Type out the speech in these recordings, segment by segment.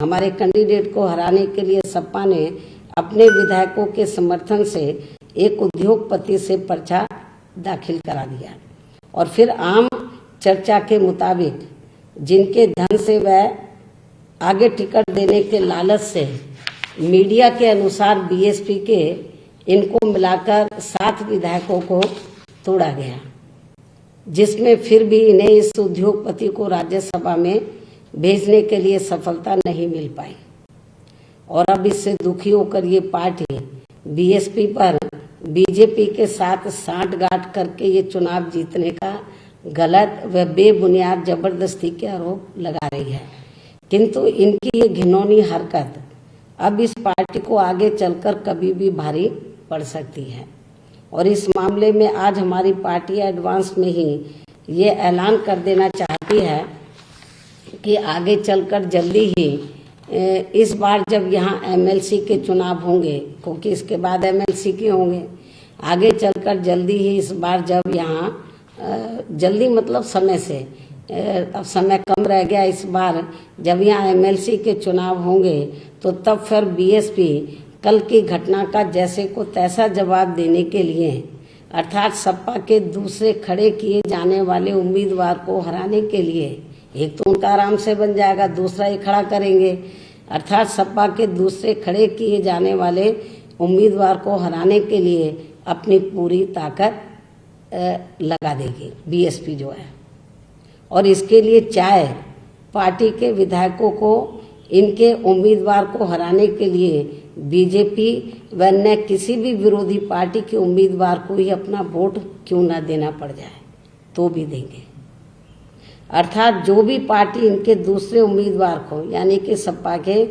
हमारे कैंडिडेट को हराने के लिए सपा ने अपने विधायकों के समर्थन से एक उद्योगपति से पर्चा दाखिल करा दिया और फिर आम चर्चा के मुताबिक जिनके धन से वह आगे टिकट देने के लालच से मीडिया के अनुसार बीएसपी के इनको मिलाकर 7 विधायकों को तोड़ा गया, जिसमें फिर भी इन्हें इस उद्योगपति को राज्यसभा में भेजने के लिए सफलता नहीं मिल पाई और अब इससे दुखी होकर ये पार्टी बीएसपी पर बीजेपी के साथ सांठगांठ करके ये चुनाव जीतने का गलत व बेबुनियाद जबरदस्ती के आरोप लगा रही है। किंतु इनकी ये घिनौनी हरकत अब इस पार्टी को आगे चलकर कभी भी भारी पड़ सकती है और इस मामले में आज हमारी पार्टी एडवांस में ही ये ऐलान कर देना चाहती है कि आगे चलकर जल्दी ही इस बार जब यहाँ एमएलसी के चुनाव होंगे, क्योंकि इसके बाद एमएलसी के होंगे, आगे चलकर जल्दी ही इस बार जब यहाँ जल्दी मतलब समय से अब समय कम रह गया, इस बार जब यहाँ एमएलसी के चुनाव होंगे तो तब फिर बीएसपी कल की घटना का जैसे को तैसा जवाब देने के लिए अर्थात सपा के दूसरे खड़े किए जाने वाले उम्मीदवार को हराने के लिए, एक तो उनका आराम से बन जाएगा, दूसरा ये खड़ा करेंगे, अर्थात सपा के दूसरे खड़े किए जाने वाले उम्मीदवार को हराने के लिए अपनी पूरी ताकत लगा देगी बीएसपी जो है। और इसके लिए चाहे पार्टी के विधायकों को इनके उम्मीदवार को हराने के लिए बीजेपी व अन्य किसी भी विरोधी पार्टी के उम्मीदवार को ही अपना वोट क्यों ना देना पड़ जाए तो भी देंगे, अर्थात जो भी पार्टी इनके दूसरे उम्मीदवार को यानी कि सपा के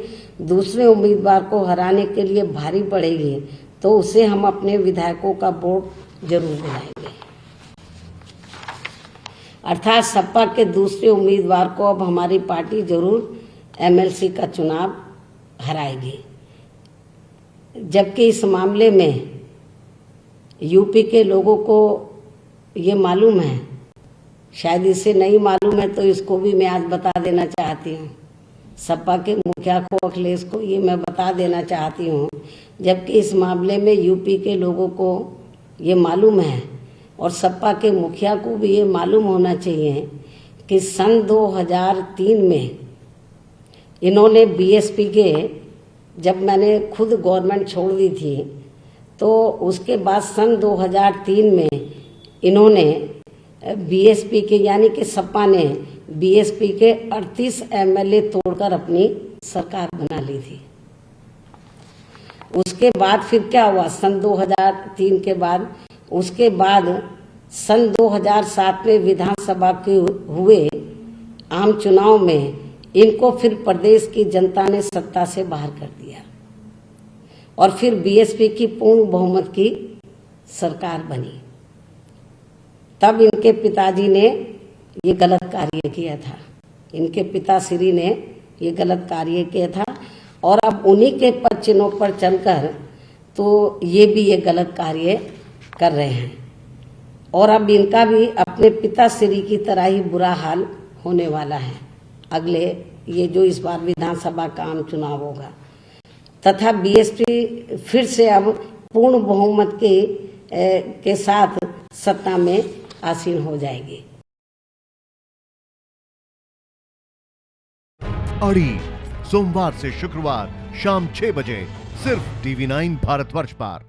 दूसरे उम्मीदवार को हराने के लिए भारी पड़ेगी तो उसे हम अपने विधायकों का वोट जरूर दिलाएंगे। अर्थात सपा के दूसरे उम्मीदवार को अब हमारी पार्टी जरूर एमएलसी का चुनाव हराएगी, जबकि इस मामले में यूपी के लोगों को ये मालूम है, शायद इसे नहीं मालूम है तो इसको भी मैं आज बता देना चाहती हूँ। सपा के मुखिया को, अखिलेश को ये मैं बता देना चाहती हूँ, जबकि इस मामले में यूपी के लोगों को ये मालूम है और सपा के मुखिया को भी ये मालूम होना चाहिए कि सन 2003 में इन्होंने बीएसपी के, जब मैंने खुद गवर्नमेंट छोड़ दी थी तो उसके बाद सन 2003 में इन्होंने बीएसपी के यानी कि सपा ने बीएसपी के 38 एमएलए तोड़कर अपनी सरकार बना ली थी। उसके बाद फिर क्या हुआ सन 2003 के बाद, उसके बाद सन 2007 में विधानसभा के हुए आम चुनाव में इनको फिर प्रदेश की जनता ने सत्ता से बाहर कर दिया और फिर बीएसपी की पूर्ण बहुमत की सरकार बनी। तब इनके पिताजी ने ये गलत कार्य किया था, इनके पिताश्री ने ये गलत कार्य किया था और अब उन्हीं के पद चिन्हों पर चलकर तो ये भी ये गलत कार्य कर रहे हैं और अब इनका भी अपने पिताश्री की तरह ही बुरा हाल होने वाला है अगले ये जो इस बार विधानसभा का आम चुनाव होगा, तथा बीएसपी फिर से अब पूर्ण बहुमत के साथ सत्ता में आसीन हो जाएगी। अड़ी सोमवार से शुक्रवार शाम 6 बजे सिर्फ TV9 भारतवर्ष पर।